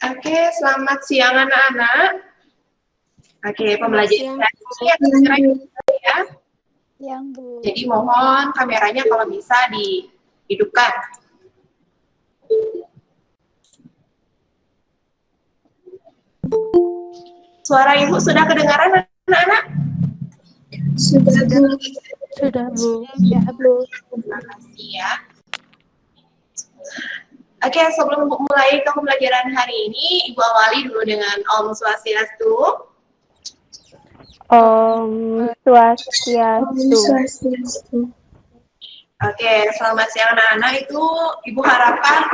Oke, selamat siang anak-anak. Oke, pembelajaran hari ini akan segera dimulai ya. Yang Bu. Jadi mohon kameranya kalau bisa dihidupkan. Suara Ibu sudah kedengaran anak-anak? Sudah Bu. Ya Bu. Terima kasih ya. Oke, sebelum mulai ke pembelajaran hari ini, Ibu awali dulu dengan Om Swastiastu. Om Swastiastu. Oke, selamat siang anak-anak. Itu Ibu harapkan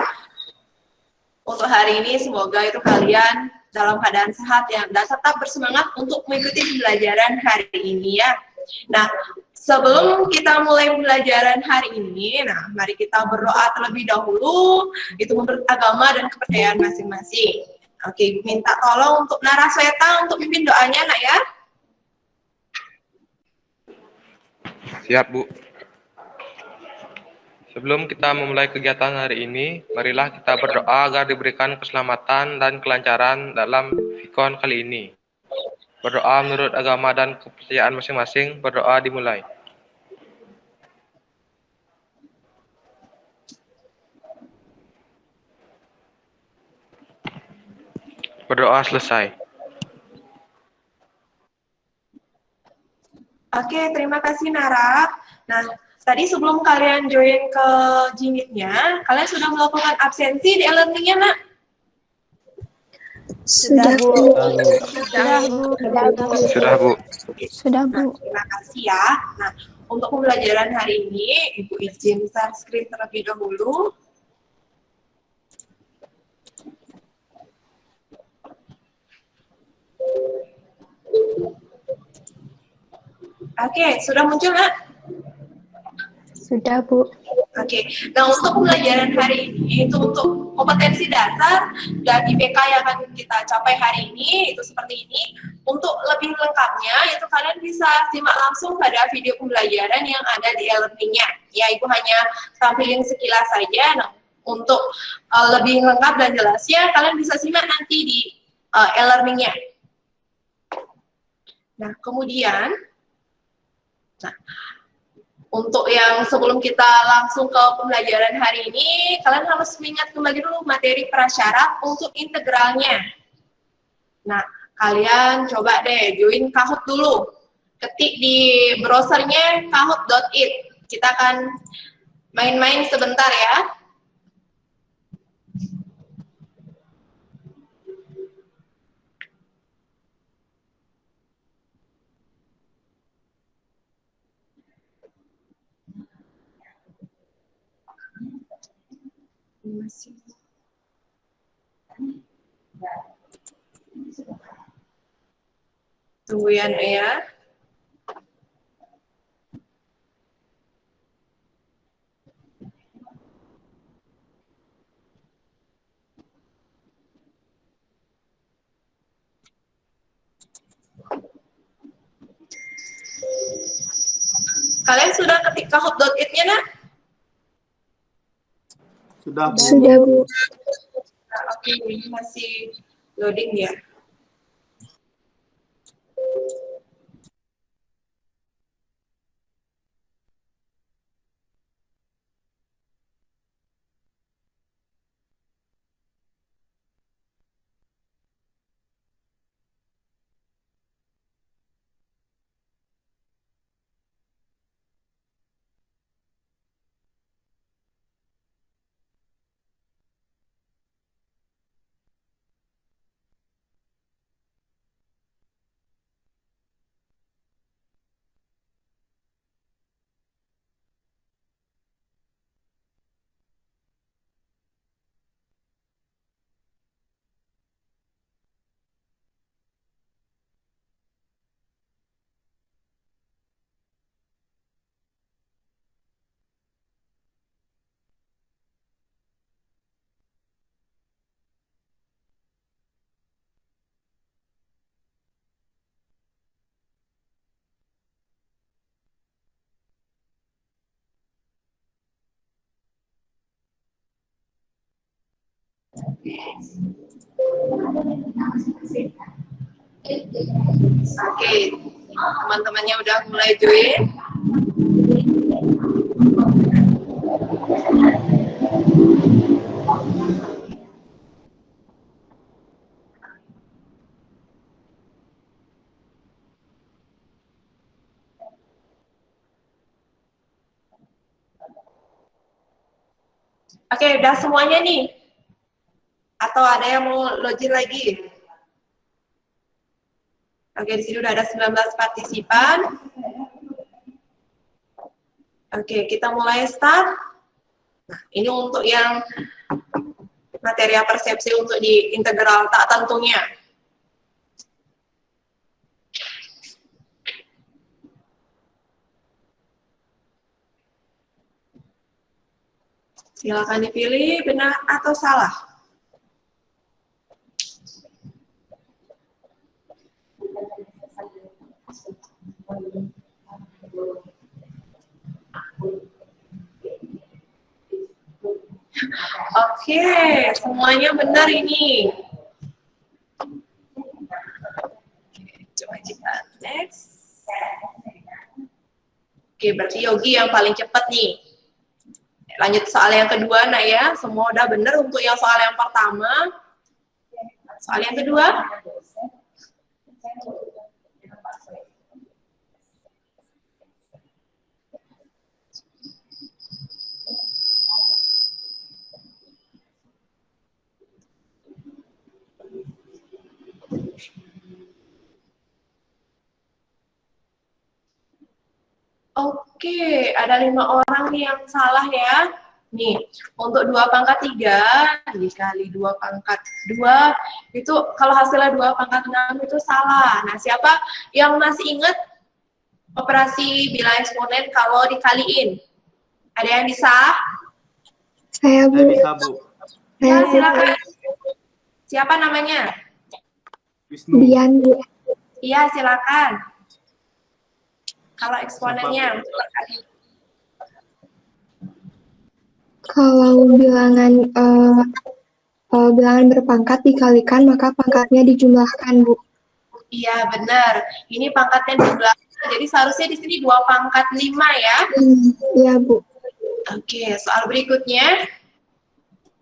untuk hari ini semoga itu kalian dalam keadaan sehat ya, dan tetap bersemangat untuk mengikuti pembelajaran hari ini ya. Nah, sebelum kita mulai pembelajaran hari ini, mari kita berdoa terlebih dahulu, itu menurut agama dan kepercayaan masing-masing. Oke, Ibu minta tolong untuk Narasweta untuk pimpin doanya, nak ya. Siap, Bu. Sebelum kita memulai kegiatan hari ini, marilah kita berdoa agar diberikan keselamatan dan kelancaran dalam Vikon kali ini. Berdoa menurut agama dan kepercayaan masing-masing, berdoa dimulai. Berdoa selesai. Oke, terima kasih Nara. Nah, tadi sebelum kalian join ke Jimit-nya, kalian sudah melakukan absensi di e-learning-nya, nak? Sudah Bu. Sudah, Bu. Sudah Bu. Nah, terima kasih ya. Nah, untuk pembelajaran hari ini, Ibu izin share screen terlebih dahulu. Oke, sudah muncul, nak? Sudah Bu. Oke, nah untuk pembelajaran hari ini itu untuk kompetensi dasar dan IPK yang akan kita capai hari ini itu seperti ini. Untuk lebih lengkapnya itu kalian bisa simak langsung pada video pembelajaran yang ada di e-learning-nya. Ya, Ibu hanya tampilin sekilas saja. Nah, untuk lebih lengkap dan jelasnya kalian bisa simak nanti di e-learning-nya. Nah, kemudian untuk yang sebelum kita langsung ke pembelajaran hari ini, kalian harus mengingat kembali dulu materi prasyarat untuk integralnya. Nah, kalian coba deh join Kahoot dulu. Ketik di browsernya kahoot.it. Kita akan main-main sebentar ya. Tunggu ya, Nak ya. Kalian sudah ketik kahoot.it-nya, nak? Sudah Bu. Nah, oke, ini masih loading ya. Oke, teman-temannya udah mulai join. Oke, udah semuanya nih? Atau ada yang mau login lagi? Oke, di sini udah ada 19 partisipan. Oke, kita mulai start. Nah, ini untuk yang materi persepsi untuk di integral tak tentunya. Silakan dipilih benar atau salah. Oke, semuanya benar ini. Coba kita next. Oke, berarti Yogi yang paling cepat nih. Lanjut soal yang kedua, nah ya. Semua udah benar untuk yang soal yang pertama. Soal yang kedua. Oke, ada 5 orang nih yang salah ya. Nih, untuk 2 pangkat 3 dikali 2 pangkat 2, itu kalau hasilnya 2 pangkat 6 itu salah. Nah, siapa yang masih ingat operasi bilang eksponen kalau dikaliin? Ada yang bisa? Saya, Bu. Saya bisa, Bu. Ya, silakan. Siapa namanya? Wisnu. Dian, Bu. Iya, silakan. Kalau eksponennya untuk Kalau bilangan bilangan berpangkat dikalikan, maka pangkatnya dijumlahkan, Bu. Iya, benar. Ini pangkatnya 12. Jadi seharusnya di sini 2 pangkat 5 ya. Iya, Bu. Oke, soal berikutnya.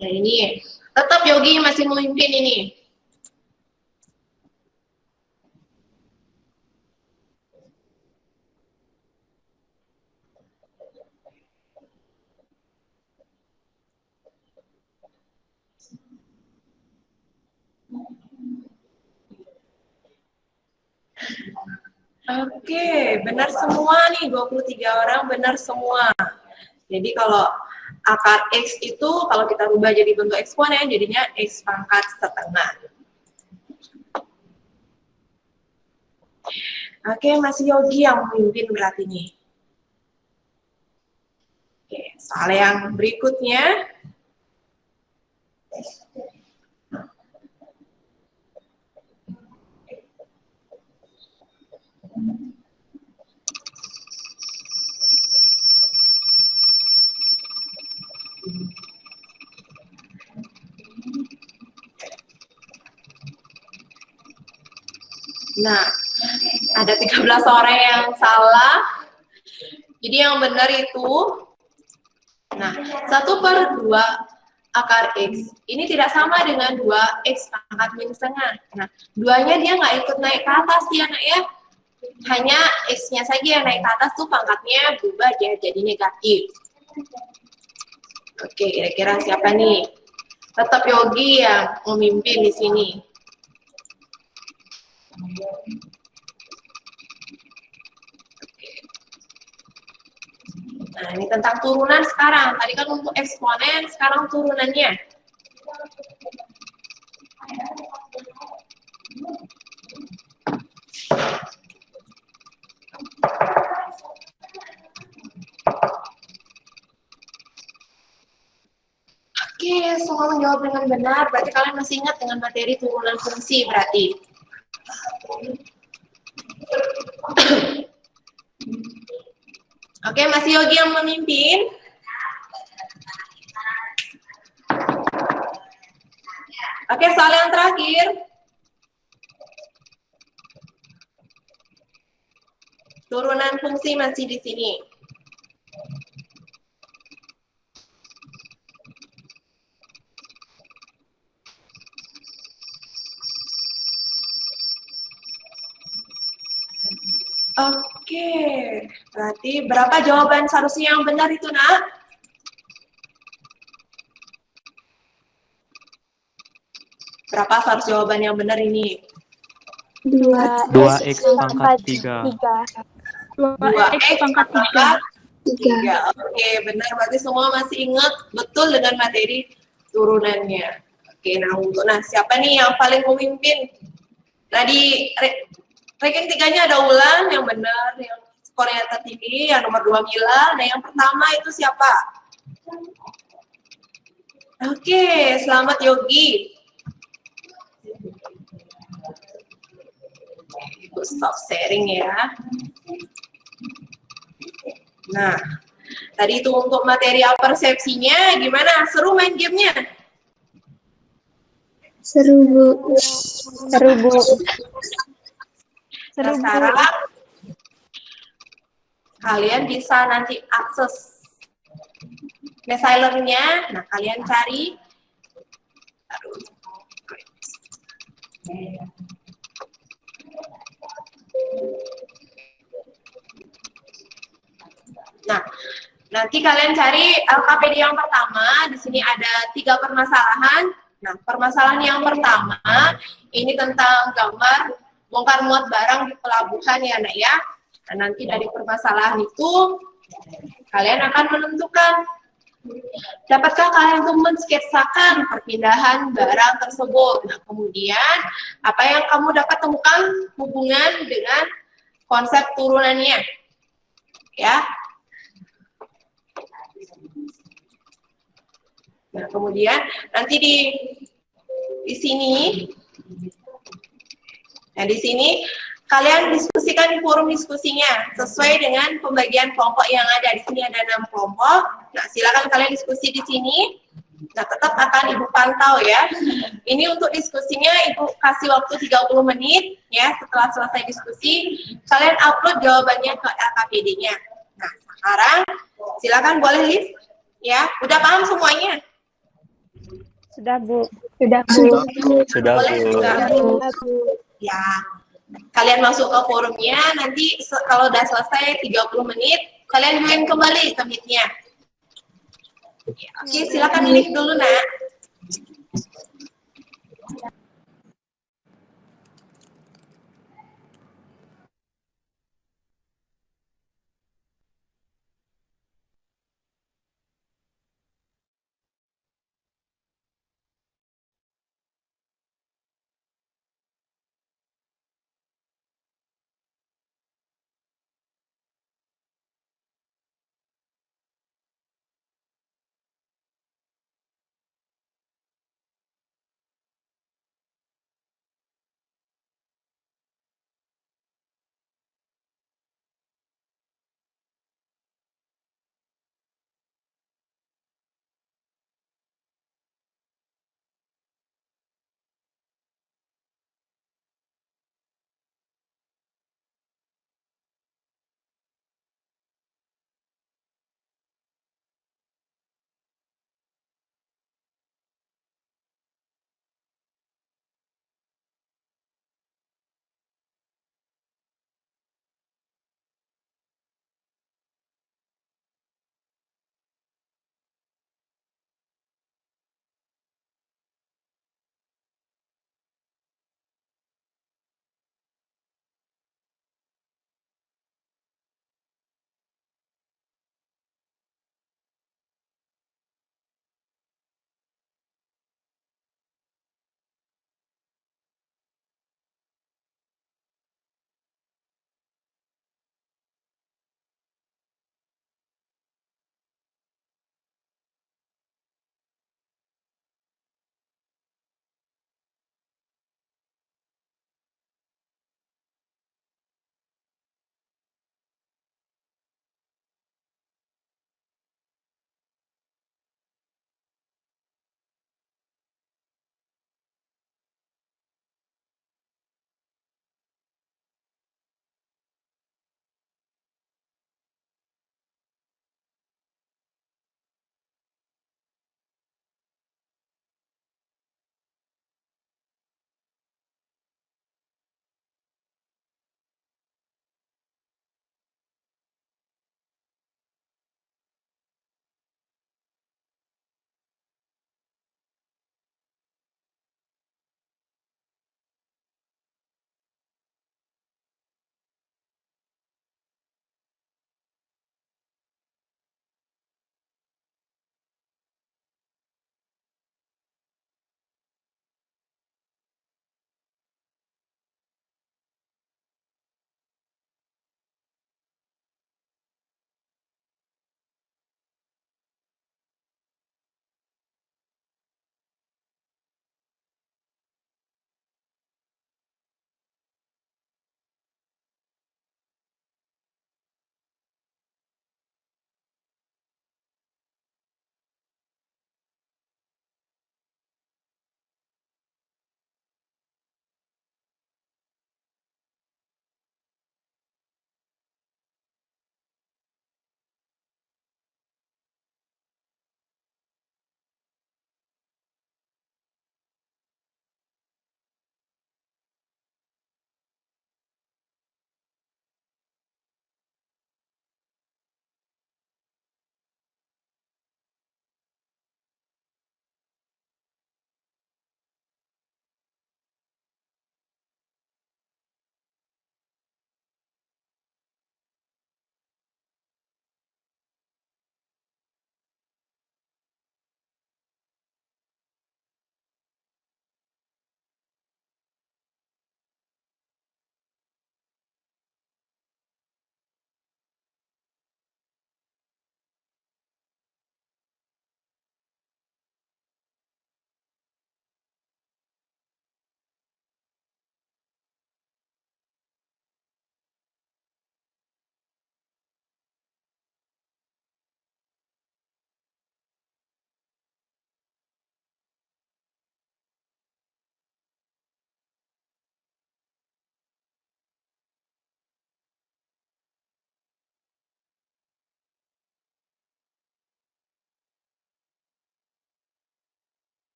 Nah, ini. Tetap Yogi masih memimpin ini. Oke, benar semua nih, 23 orang benar semua. Jadi kalau akar X itu kalau kita rubah jadi bentuk eksponen, jadinya X pangkat setengah. Oke, masih Yogi yang memimpin berarti nih. Oke, soal yang berikutnya. Nah, ada 13 orang yang salah. Jadi yang benar itu, nah, 1/2 akar X. Ini tidak sama dengan 2X pangkat min setengah. Nah, 2-nya dia nggak ikut naik ke atas ya, nak ya. Hanya X-nya saja yang naik ke atas tuh pangkatnya berubah jadi negatif. Oke, kira-kira siapa nih? Tetap Yogi yang memimpin di sini. Nah, ini tentang turunan sekarang. Tadi kan untuk eksponen, sekarang turunannya. Oke, semua menjawab dengan benar. Berarti kalian masih ingat dengan materi turunan fungsi berarti. Oke, masih Yogi yang memimpin. Oke, soal yang terakhir. Turunan fungsi masih di sini. Oke, berarti berapa jawaban seharusnya yang benar itu, Nak? Berapa seharusnya jawaban yang benar ini? 2x pangkat 3. 2x pangkat 3. Oke, benar. Berarti semua masih ingat betul dengan materi turunannya. Oke, nah siapa nih yang paling memimpin? Nah, di ranking 3-nya ada Wulan yang benar, yang skornya tertinggi, yang nomor 2 Mila. Nah, yang pertama itu siapa? Oke, selamat Yogi. Ibu stop sharing ya. Nah, tadi itu untuk material persepsinya, gimana? Seru main gamenya? Seru, Bu. Nah, sekarang kalian bisa nanti akses Mesilernya. Nah, kalian cari. Nah, nanti kalian cari LKPD yang pertama. Di sini ada 3 permasalahan. Nah, permasalahan yang pertama ini tentang gambar bongkar muat barang di pelabuhan ya, Nak ya. Nah, nanti dari permasalahan itu kalian akan menentukan dapatkah kalian itu mensketsakan perpindahan barang tersebut. Nah, kemudian apa yang kamu dapat temukan hubungan dengan konsep turunannya. Ya. Nah, kemudian nanti di sini, nah di sini kalian diskusikan di forum diskusinya sesuai dengan pembagian kelompok yang ada. Di sini ada 6 kelompok. Nah, silakan kalian diskusi di sini. Nah, tetap akan Ibu pantau ya. Ini untuk diskusinya Ibu kasih waktu 30 menit ya. Setelah selesai diskusi, kalian upload jawabannya ke LKPD-nya. Nah, sekarang silakan boleh list ya. Udah paham semuanya? Sudah, Bu. Sudah, Bu. Ya, kalian masuk ke forumnya, nanti kalau udah selesai 30 menit, kalian join kembali ke meet-nya. Oke, silakan live dulu, Nak.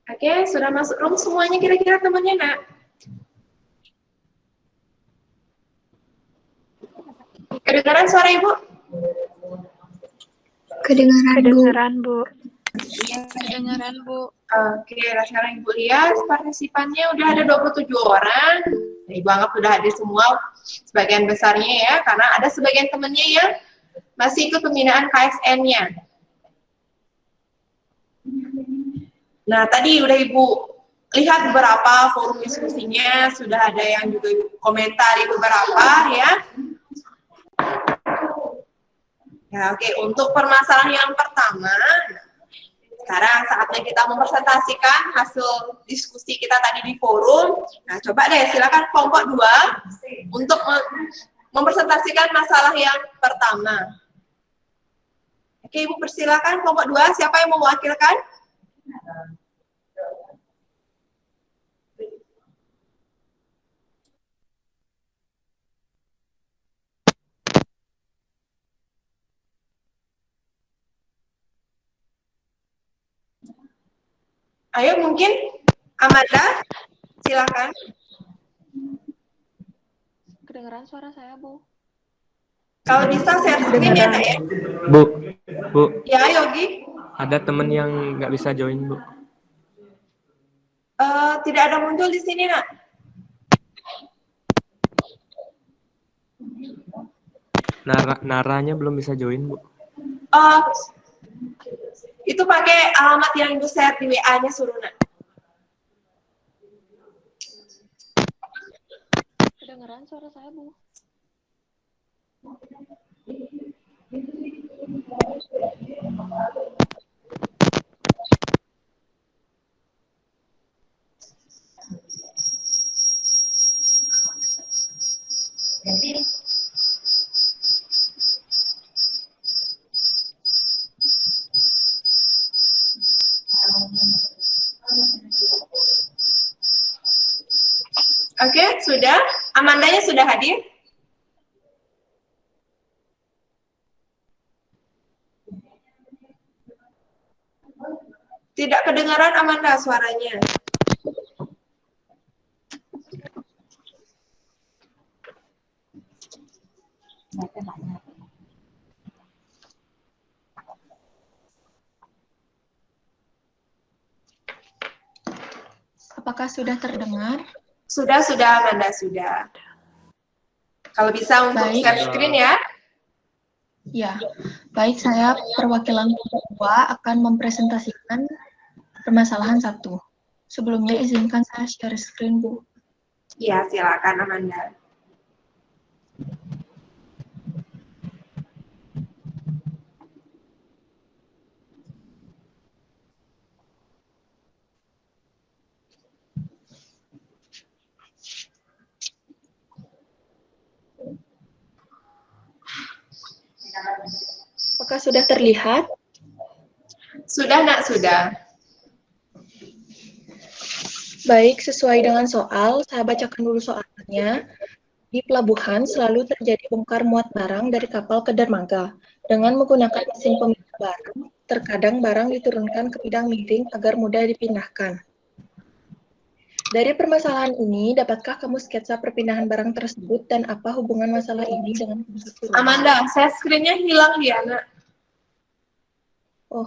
Oke, sudah masuk room semuanya kira-kira temannya, Nak? Kedengaran suara Ibu? Kedengaran, Bu. Kedengaran, Bu. Kedengaran, Bu. Oke, nah sekarang Ibu lihat partisipannya udah ada 27 orang. Nah, Ibu anggap udah hadir semua, sebagian besarnya ya, karena ada sebagian temannya yang masih ikut pembinaan KSN-nya. Nah, tadi udah Ibu lihat beberapa forum diskusinya, sudah ada yang juga komentari beberapa ya. Ya, oke, untuk permasalahan yang pertama, sekarang saatnya kita mempresentasikan hasil diskusi kita tadi di forum. Nah, coba deh silakan kelompok 2 untuk mempresentasikan masalah yang pertama. Oke, Ibu persilakan kelompok 2, siapa yang mewakilkan? Ayo mungkin Amanda, silakan. Kedengaran suara saya, Bu? Kalau bisa share screen ya, Nak ya. Bu, Ya, Yogi. ada temen yang nggak bisa join, Bu. Tidak ada muncul di sini, Nak. Naranya belum bisa join, Bu. Itu pakai alamat yang Ibu share di WA-nya suruh, Nak. Kedengaran suara saya, Bu? Oke, sudah. Amandanya sudah hadir? Tidak kedengaran Amanda suaranya. Apakah sudah terdengar? Sudah, Amanda, sudah. Kalau bisa untuk Baik. share screen ya. Ya, baik, saya perwakilan kelompok 2 akan mempresentasikan permasalahan 1. Sebelumnya izinkan saya share screen, Bu. Iya, silakan Amanda. Apakah sudah terlihat? Sudah, Nak, sudah. Baik, sesuai dengan soal, saya bacakan dulu soalnya. Di pelabuhan selalu terjadi bongkar muat barang dari kapal ke dermaga. Dengan menggunakan mesin pemindah barang, terkadang barang diturunkan ke bidang miring agar mudah dipindahkan. Dari permasalahan ini, dapatkah kamu sketsa perpindahan barang tersebut dan apa hubungan masalah ini dengan kebutuhan? Amanda, share screen-nya hilang dia, Nak. Oh,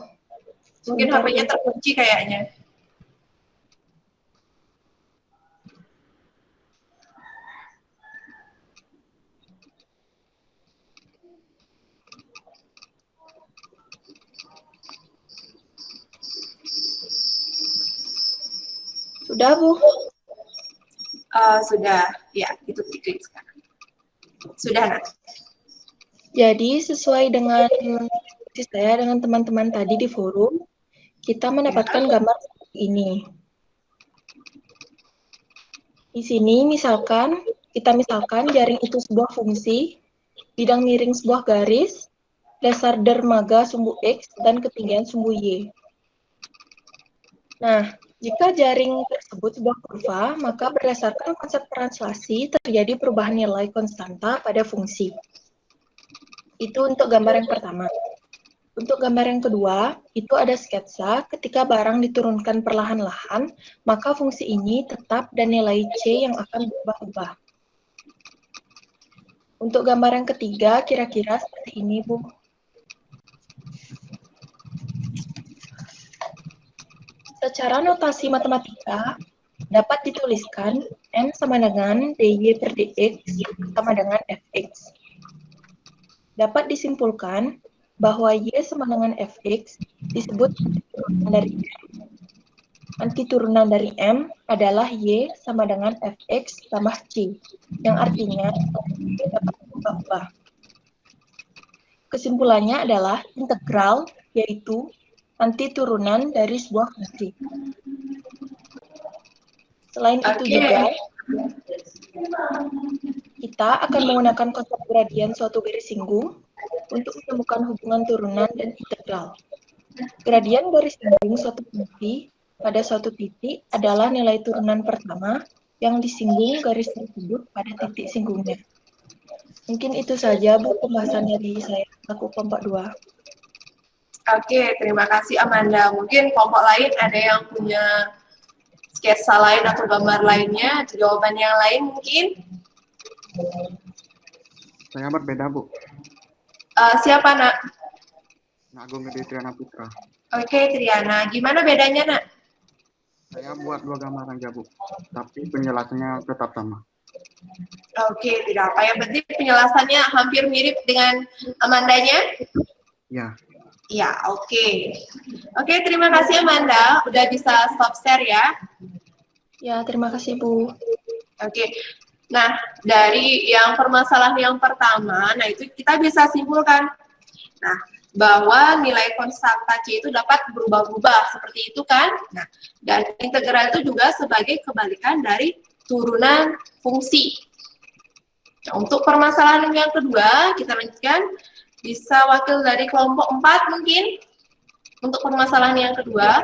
Mungkin sebentar, HP-nya Bu. terkunci kayaknya. Sudah, Bu? Sudah, ya, itu diklik sekarang. Sudah, Nak. Jadi, sesuai dengan diskusi saya dengan teman-teman tadi di forum, kita mendapatkan gambar seperti ini. Di sini kita misalkan jaring itu sebuah fungsi, bidang miring sebuah garis, dasar dermaga sumbu X, dan ketinggian sumbu Y. Nah, jika jaring tersebut sebuah kurva, maka berdasarkan konsep translasi terjadi perubahan nilai konstanta pada fungsi. Itu untuk gambar yang pertama. Untuk gambar yang kedua, itu ada sketsa ketika barang diturunkan perlahan-lahan, maka fungsi ini tetap dan nilai C yang akan berubah-ubah. Untuk gambar yang ketiga, kira-kira seperti ini, Bu. Secara notasi matematika, dapat dituliskan N sama dengan DY per DX sama dengan Fx. Dapat disimpulkan bahwa Y sama dengan Fx disebut antiturunan dari M. Antiturunan dari M adalah Y sama dengan Fx tambah C, yang artinya Y dapat berubah-ubah. Kesimpulannya adalah integral, yaitu antiturunan dari sebuah fungsi. Selain itu juga, kita akan menggunakan konsep gradian suatu garis singgung untuk menemukan hubungan turunan dan integral. Gradian garis singgung suatu fungsi pada suatu titik adalah nilai turunan pertama yang disinggung garis tersebut pada titik singgungnya. Mungkin itu saja, Bu, pembahasan dari saya selaku kelompok 2. Oke, terima kasih Amanda. Mungkin kelompok lain ada yang punya sketsa lain atau gambar lainnya, atau jawaban yang lain mungkin? Saya berbeda, Bu. Siapa, Nak? Nak Agung Gede Triana Putra. Oke, Triana. Gimana bedanya, Nak? Saya buat 2 gambar aja, Bu. Tapi penjelasannya tetap sama. Oke, tidak apa. Yang penting penjelasannya hampir mirip dengan Amandanya? Ya. Ya, oke. Oke, terima kasih Amanda. Udah bisa stop share ya. Ya, terima kasih, Bu. Oke. Nah, dari yang permasalahan yang pertama, nah itu kita bisa simpulkan. Nah, bahwa nilai konstanta C itu dapat berubah-ubah seperti itu kan. Nah, dan integral itu juga sebagai kebalikan dari turunan fungsi. Nah, untuk permasalahan yang kedua, kita lanjutkan. Bisa wakil dari kelompok 4 mungkin untuk permasalahan yang kedua.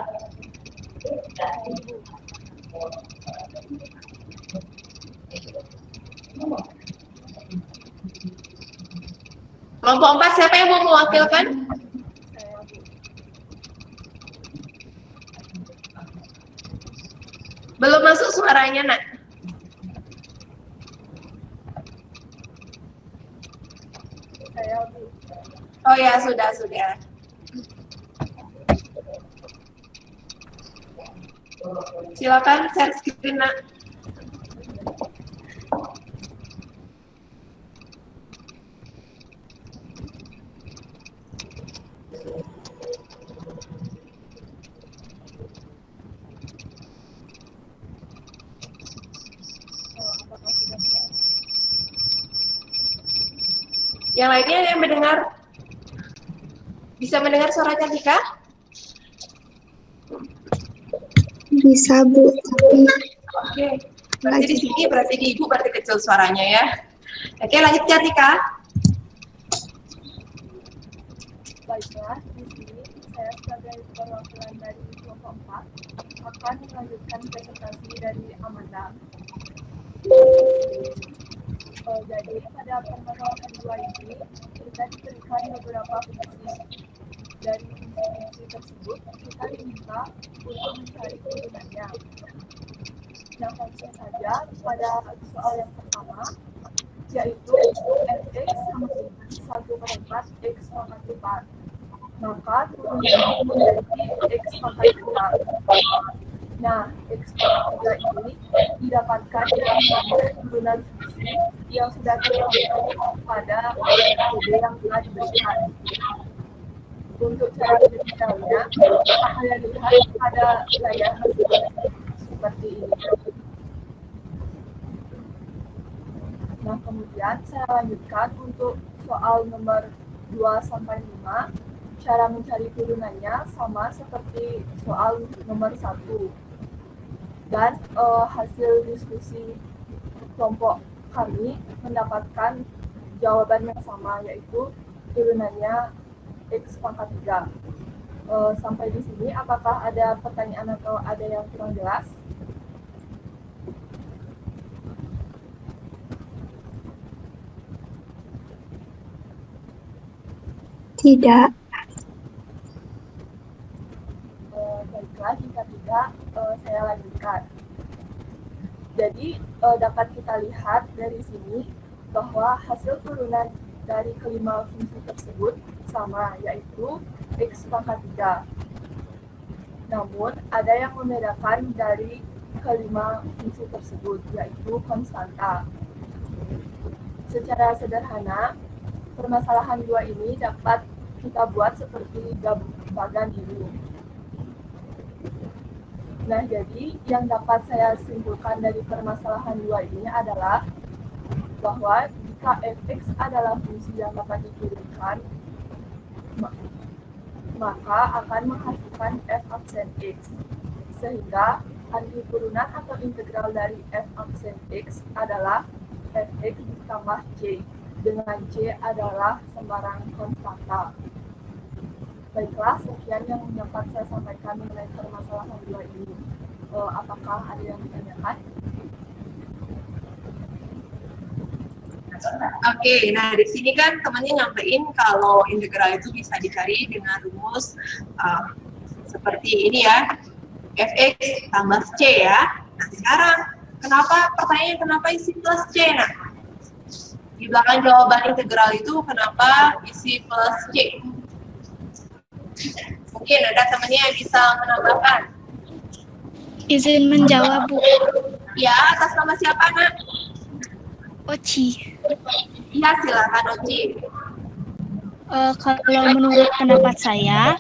Kelompok 4 siapa yang mau mewakilkan? Belum masuk suaranya, Nak. Oh ya, sudah. Silakan share screen, Nak. Yang lainnya yang mendengar, bisa mendengar suara Cantika? Bisa, Bu, tapi Oke, berarti di sini berarti di Ibu berarti kecil suaranya ya. Oke, lanjut Cantika. Baiklah, di sini saya sebagai perwakilan dari kelompok 4 akan melanjutkan presentasi dari Amanda. Jadi pada permasalahan kedua ini kita diberikan beberapa fungsi. Dari fungsi tersebut kita diminta untuk mencari turunannya. Nah, langsung saja pada soal yang pertama, yaitu fx sama dengan 1/4 x pangkat 4. Maka turunannya menjadi x pangkat 3. Nah, x pangkat 3 ini didapatkan dari turunan fungsi yang sudah terdapat pada metode yang telah diberikan. Untuk cara menjelaskannya, saya lihat pada layar seperti ini. Nah, kemudian saya lanjutkan untuk soal nomor 2-5. Cara mencari turunannya sama seperti soal nomor 1. Dan hasil diskusi kelompok kami mendapatkan jawaban yang sama, yaitu turunannya X pangkat 3. Sampai di sini, apakah ada pertanyaan atau ada yang kurang jelas? tidak. Jadi dapat kita lihat dari sini bahwa hasil turunan dari kelima fungsi tersebut sama, yaitu X pangkat 3. Namun, ada yang membedakan dari kelima fungsi tersebut, yaitu konstanta. Secara sederhana, permasalahan 2 ini dapat kita buat seperti bagan ini. Nah, jadi yang dapat saya simpulkan dari permasalahan 2 ini adalah bahwa jika fx adalah fungsi yang dapat diturunkan, maka akan menghasilkan f aksen x. Sehingga arti turunan atau integral dari f aksen x adalah fx ditambah c, dengan c adalah sembarang konstanta. Baiklah, sekian yang dapat saya sampaikan mengenai permasalahan 2 ini. Apakah ada yang ditanyakan? Oke, nah di sini kan temannya nyampein kalau integral itu bisa dicari dengan rumus seperti ini ya, fx tambah c ya. Nah sekarang, pertanyaannya kenapa isi plus c? Nah, di belakang jawaban integral itu kenapa isi plus c? Mungkin ada temannya yang bisa menambahkan. Izin menjawab, Bu. Ya, atas nama siapa, Nak? Oci. Iya, silakan Oci. Kalau menurut pendapat saya,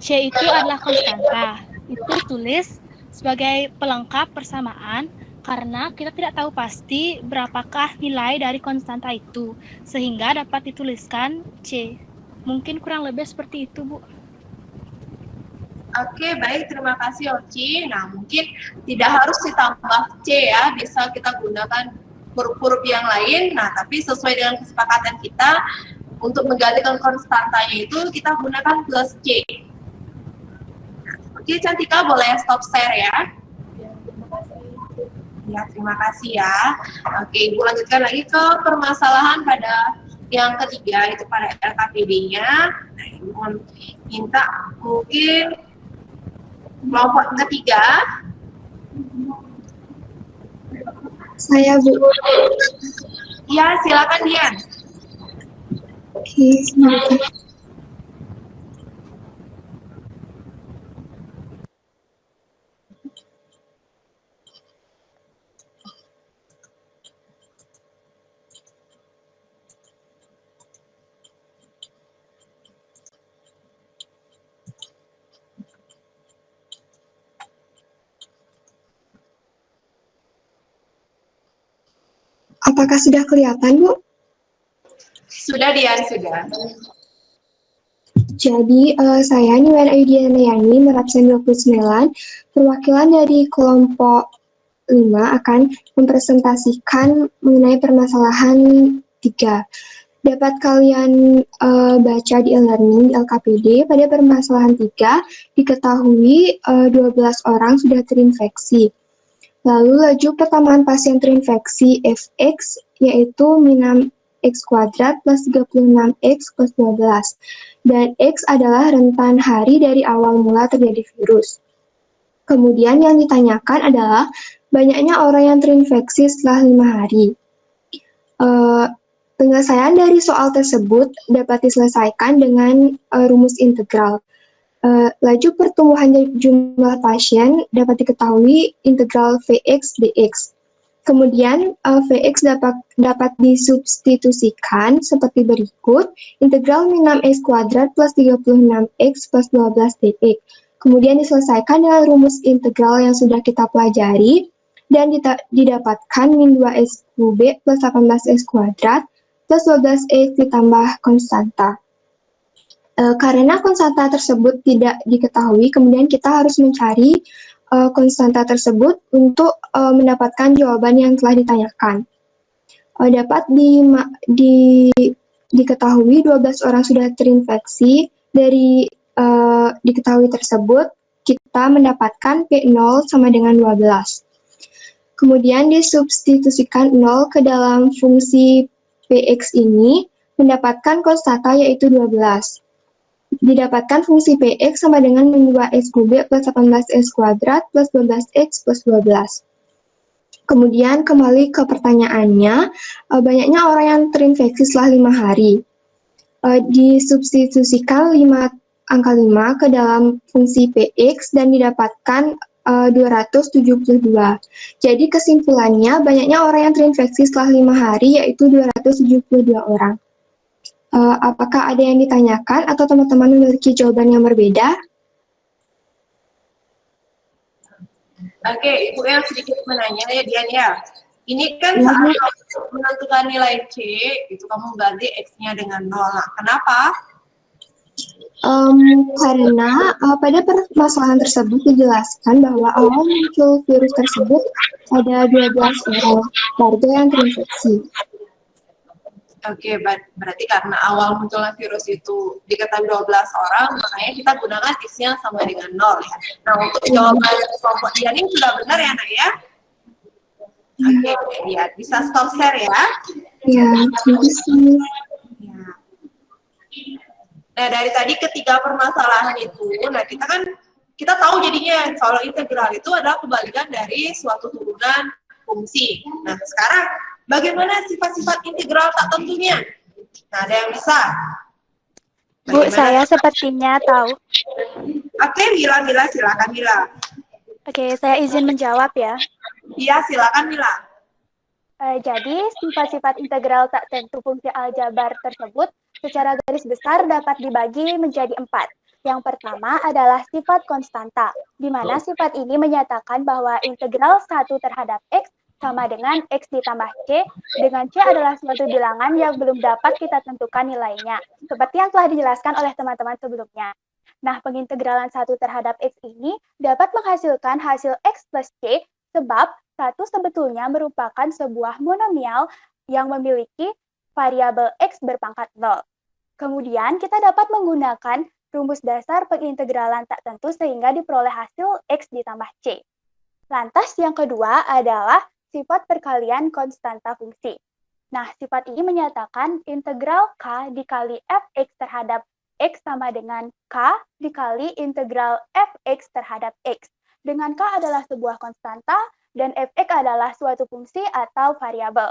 C itu adalah konstanta. Itu tulis sebagai pelengkap persamaan karena kita tidak tahu pasti berapakah nilai dari konstanta itu, sehingga dapat dituliskan C. Mungkin kurang lebih seperti itu, Bu. Oke, baik. Terima kasih, Oci. Nah, mungkin tidak harus ditambah C ya. Bisa kita gunakan huruf-huruf yang lain. Nah, tapi sesuai dengan kesepakatan kita, untuk menggantikan konstantanya itu, kita gunakan plus C. Nah, oke, Cantika, boleh stop share ya. Ya, terima kasih. Ya, terima kasih ya. Oke, Ibu lanjutkan lagi ke permasalahan pada yang ketiga, itu pada LKPD-nya. Nah, Ibu minta mungkin kelompok ketiga. Saya, Bu. Ya, silakan Dian. Oke, semangat. Apakah sudah kelihatan, Bu? Sudah, Dian, sudah. Jadi, saya Niwen Ayudhiyanayani, Merabsen 29, perwakilan dari kelompok 5 akan mempresentasikan mengenai permasalahan 3. Dapat kalian baca di e-learning di LKPD, pada permasalahan 3 diketahui 12 orang sudah terinfeksi. Lalu laju pertambahan pasien terinfeksi Fx yaitu min X kuadrat plus 36X plus 12. Dan X adalah rentan hari dari awal mula terjadi virus. Kemudian yang ditanyakan adalah banyaknya orang yang terinfeksi setelah 5 hari. Penyelesaian dari soal tersebut dapat diselesaikan dengan rumus integral. Laju pertumbuhan jumlah pasien dapat diketahui integral Vx dx. Kemudian Vx dapat disubstitusikan seperti berikut, integral min 6x kuadrat plus 36x plus 12 dx. Kemudian diselesaikan dengan rumus integral yang sudah kita pelajari, dan didapatkan min 2x kubik plus 18x kuadrat plus 12x ditambah konstanta. Karena konstanta tersebut tidak diketahui, kemudian kita harus mencari konstanta tersebut untuk mendapatkan jawaban yang telah ditanyakan. Dapat diketahui 12 orang sudah terinfeksi. Dari diketahui tersebut, kita mendapatkan P0 sama dengan 12. Kemudian disubstitusikan 0 ke dalam fungsi Px ini, mendapatkan konstanta yaitu 12. Didapatkan fungsi Px sama dengan min 2x kubik plus 18x kuadrat plus 12x plus 12. Kemudian kembali ke pertanyaannya, banyaknya orang yang terinfeksi setelah 5 hari. Disubstitusikan angka 5 ke dalam fungsi PX dan didapatkan 272. Jadi kesimpulannya banyaknya orang yang terinfeksi setelah 5 hari yaitu 272 orang. Apakah ada yang ditanyakan atau teman-teman memiliki jawaban yang berbeda? Oke, Ibu yang sedikit menanya ya Dian ya. Ini kan saat kamu menentukan nilai C, itu kamu ganti X-nya dengan 0. Nah, kenapa? Karena pada permasalahan tersebut dijelaskan bahwa awal muncul virus tersebut ada 12 orang warga yang terinfeksi. Oke, berarti karena awal munculnya virus itu diketahui 12 orang, makanya kita gunakan X-nya sama dengan 0 ya. Nah, untuk jawaban kelompok Dian ini sudah benar ya, Nak ya? Oke, ya, bisa stop share ya. Ya, terima kasih. Ya. Nah, dari tadi ketiga permasalahan itu, nah kita tahu jadinya kalau integral itu adalah kebalikan dari suatu turunan fungsi. Nah, sekarang bagaimana sifat-sifat integral tak tentunya? Nah, ada yang bisa? Bu, saya sepertinya tahu. Oke, Mila, silakan Mila. Oke, saya izin menjawab ya. Iya, silakan Mila. Jadi, sifat-sifat integral tak tentu fungsi aljabar tersebut secara garis besar dapat dibagi menjadi 4. Yang pertama adalah sifat konstanta, di mana sifat ini menyatakan bahwa integral 1 terhadap X sama dengan X ditambah C, dengan C adalah suatu bilangan yang belum dapat kita tentukan nilainya, seperti yang telah dijelaskan oleh teman-teman sebelumnya. Nah, pengintegralan 1 terhadap X ini dapat menghasilkan hasil X plus C, sebab 1 sebetulnya merupakan sebuah monomial yang memiliki variabel X berpangkat 0. Kemudian, kita dapat menggunakan rumus dasar pengintegralan tak tentu sehingga diperoleh hasil X ditambah C. Lantas, yang kedua adalah sifat perkalian konstanta fungsi. Nah, sifat ini menyatakan integral K dikali Fx terhadap X sama dengan K dikali integral Fx terhadap X. Dengan K adalah sebuah konstanta dan Fx adalah suatu fungsi atau variabel.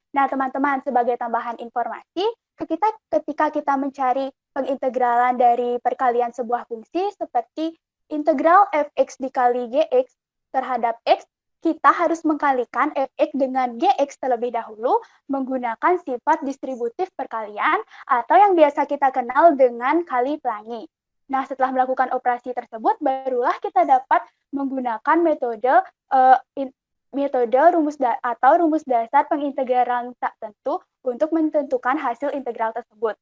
Nah, teman-teman, sebagai tambahan informasi, ketika kita mencari pengintegralan dari perkalian sebuah fungsi seperti integral Fx dikali Gx terhadap X, kita harus mengkalikan Fx dengan Gx terlebih dahulu menggunakan sifat distributif perkalian atau yang biasa kita kenal dengan kali pelangi. Nah, setelah melakukan operasi tersebut, barulah kita dapat menggunakan metode rumus dasar pengintegralan tak tentu untuk menentukan hasil integral tersebut.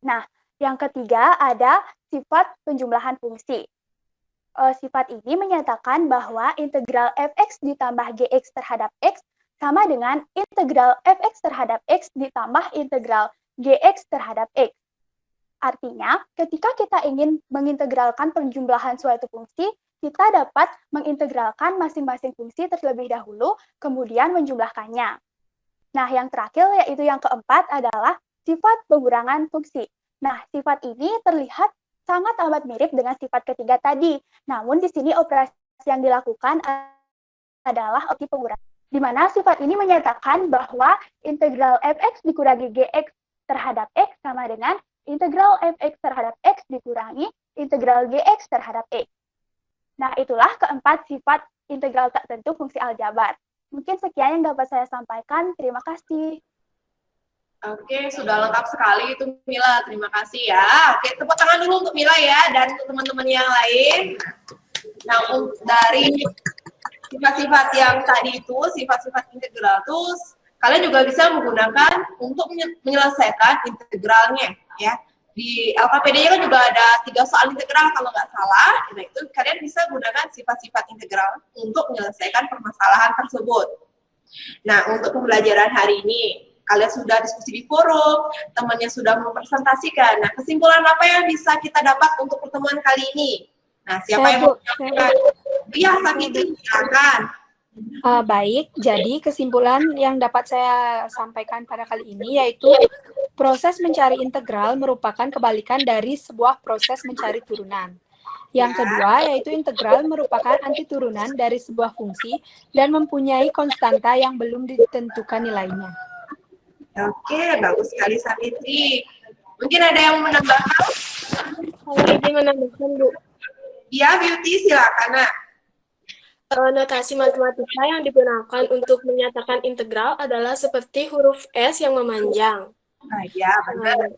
Nah, yang ketiga ada sifat penjumlahan fungsi. Sifat ini menyatakan bahwa integral Fx ditambah Gx terhadap X sama dengan integral Fx terhadap X ditambah integral Gx terhadap X. Artinya, ketika kita ingin mengintegralkan penjumlahan suatu fungsi, kita dapat mengintegralkan masing-masing fungsi terlebih dahulu, kemudian menjumlahkannya. Nah, yang terakhir, yaitu yang keempat adalah sifat pengurangan fungsi. Nah, sifat ini terlihat sangat amat mirip dengan sifat ketiga tadi. Namun, di sini operasi yang dilakukan adalah opsi pengurangan, di mana sifat ini menyatakan bahwa integral Fx dikurangi Gx terhadap X sama dengan integral Fx terhadap X dikurangi integral Gx terhadap X. Nah, itulah keempat sifat integral tak tentu fungsi aljabar. Mungkin sekian yang dapat saya sampaikan. Terima kasih. Oke, sudah lengkap sekali itu Mila. Terima kasih ya. Oke, tepuk tangan dulu untuk Mila ya dan untuk teman-teman yang lain. Nah, dari sifat-sifat yang tadi itu, sifat-sifat integral itu kalian juga bisa menggunakan untuk menyelesaikan integralnya ya. Di LKPD-nya kan juga ada 3 soal integral kalau nggak salah. Nah, itu kalian bisa gunakan sifat-sifat integral untuk menyelesaikan permasalahan tersebut. Nah, untuk pembelajaran hari ini, kalian sudah diskusi di forum, temannya sudah mempresentasikan. Nah, kesimpulan apa yang bisa kita dapat untuk pertemuan kali ini? Nah, siapa yang mau menyampaikan? Iya, Sakiti, silakan. Baik, jadi kesimpulan yang dapat saya sampaikan pada kali ini yaitu proses mencari integral merupakan kebalikan dari sebuah proses mencari turunan. Yang kedua, yaitu integral merupakan antiturunan dari sebuah fungsi dan mempunyai konstanta yang belum ditentukan nilainya. Oke, bagus sekali Savitri. Mungkin ada yang mau menambahkan? Saya izin menambahkan, Bu. Ya, Beauty, silakan, Nak. Notasi matematika yang digunakan untuk menyatakan integral adalah seperti huruf S yang memanjang. Nah, ya, benar.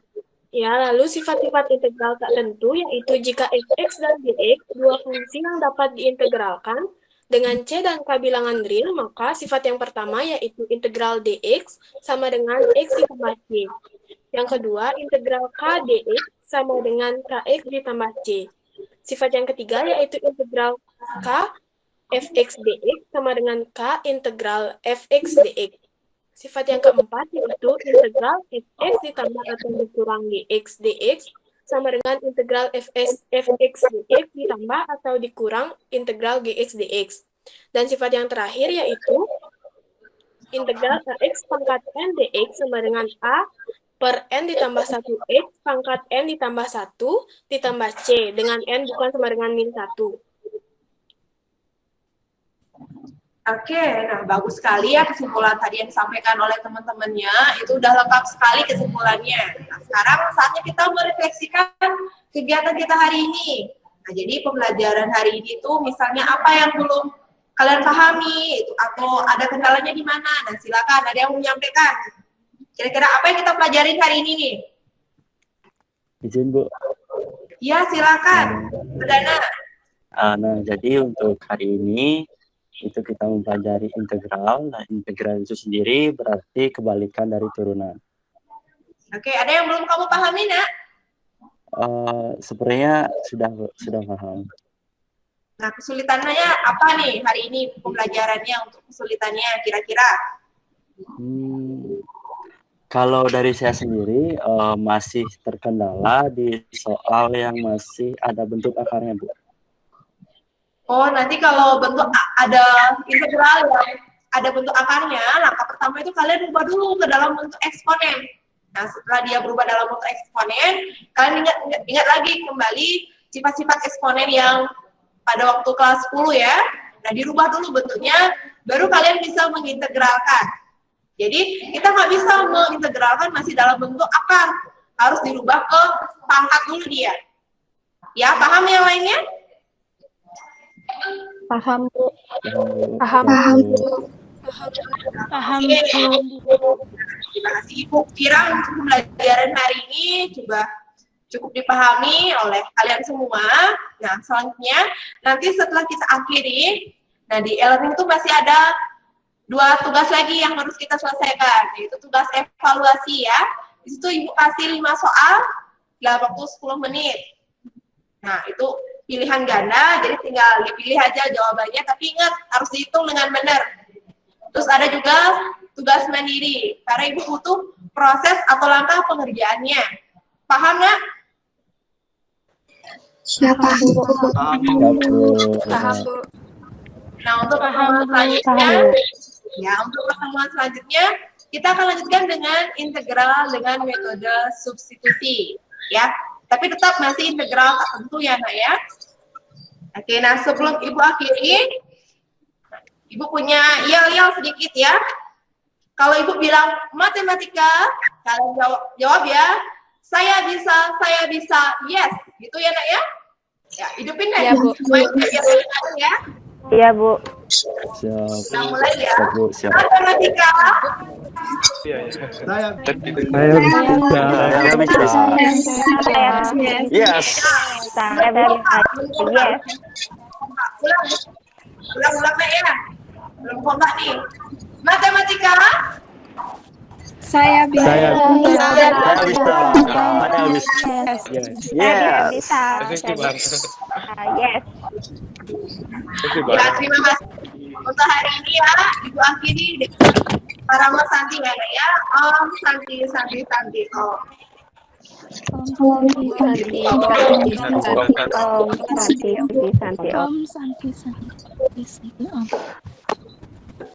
Ya, lalu sifat-sifat integral tak tentu yaitu jika fx dan dx, dua fungsi yang dapat diintegralkan dengan c dan k bilangan real, maka sifat yang pertama yaitu integral dx sama dengan x ditambah c. Yang kedua, integral k dx sama dengan kx ditambah c. Sifat yang ketiga yaitu integral k fx dx sama dengan k integral fx dx. Sifat yang keempat yaitu integral fx ditambah atau dikurang dx dx sama dengan integral fx dx ditambah atau dikurang integral gx dx. Dan sifat yang terakhir yaitu integral x pangkat n dx sama dengan a per n ditambah 1x pangkat n ditambah 1 ditambah c dengan n bukan sama dengan min 1. Oke, nah bagus sekali ya kesimpulan tadi yang disampaikan oleh teman-temannya. Itu udah lengkap sekali kesimpulannya. Nah, sekarang saatnya kita merefleksikan kegiatan kita hari ini. Nah, jadi pembelajaran hari ini itu misalnya apa yang belum kalian pahami itu, atau ada kendalanya di mana? Nah, silakan ada yang menyampaikan. Kira-kira apa yang kita pelajarin hari ini nih? Izin, Bu. Ya, silakan. Perdana. Nah, jadi untuk hari ini itu kita mempelajari integral. Nah, integral itu sendiri berarti kebalikan dari turunan. Oke, ada yang belum kamu pahami, Nak? Sepertinya sudah paham. Nah, kesulitannya apa nih hari ini pembelajarannya untuk kesulitannya kira-kira? Kalau dari saya sendiri masih terkendala di soal yang masih ada bentuk akarnya, Bu. Oh, nanti kalau bentuk ada integral yang ada bentuk akarnya, langkah pertama itu kalian ubah dulu ke dalam bentuk eksponen. Nah, setelah dia berubah dalam bentuk eksponen, kalian ingat lagi kembali sifat-sifat eksponen yang pada waktu kelas 10 ya. Nah, dirubah dulu bentuknya, baru kalian bisa mengintegralkan. Jadi, kita nggak bisa mengintegralkan masih dalam bentuk akar. Harus dirubah ke pangkat dulu dia. Ya, paham yang lainnya? Paham, Bu. Paham. Paham. Terima kasih Ibu. Kira untuk pembelajaran hari ini cukup dipahami oleh kalian semua. Nah, selanjutnya nanti setelah kita akhiri, nah di e-learning itu masih ada 2 tugas lagi yang harus kita selesaikan, yaitu tugas evaluasi ya. Di situ Ibu kasih 5 soal dalam waktu 10 menit. Nah, itu pilihan ganda, jadi tinggal dipilih aja jawabannya, tapi ingat harus dihitung dengan benar. Terus ada juga tugas mandiri, karena Ibu butuh proses atau langkah pengerjaannya. Paham nggak? Siapa? Paham, Bu. Nah, untuk pertemuan selanjutnya, kita akan lanjutkan dengan integral dengan metode substitusi, ya. Tapi tetap masih integral tak tentu ya, Nak ya. Oke, nah sebelum Ibu akhiri, Ibu punya yel-yel sedikit ya. Kalau Ibu bilang matematika, kalian jawab ya, saya bisa, yes. Gitu ya, Nak ya? Ya, hidupin deh. Iya, Bu. Ya. Iya, Bu. Siap. Kita mulai ya. Siap. Matematika. Saya bisa. Yes. Ulang Nak ya. Belum kompak nih. Matematika. Saya bisa. Saya bisa. Yes. Yes. Ya, terima kasih untuk hari ini ya. Ibu akhiri dengan Parama Santi ya, Nak ya. Om Santi. Om. Om Santi. Om.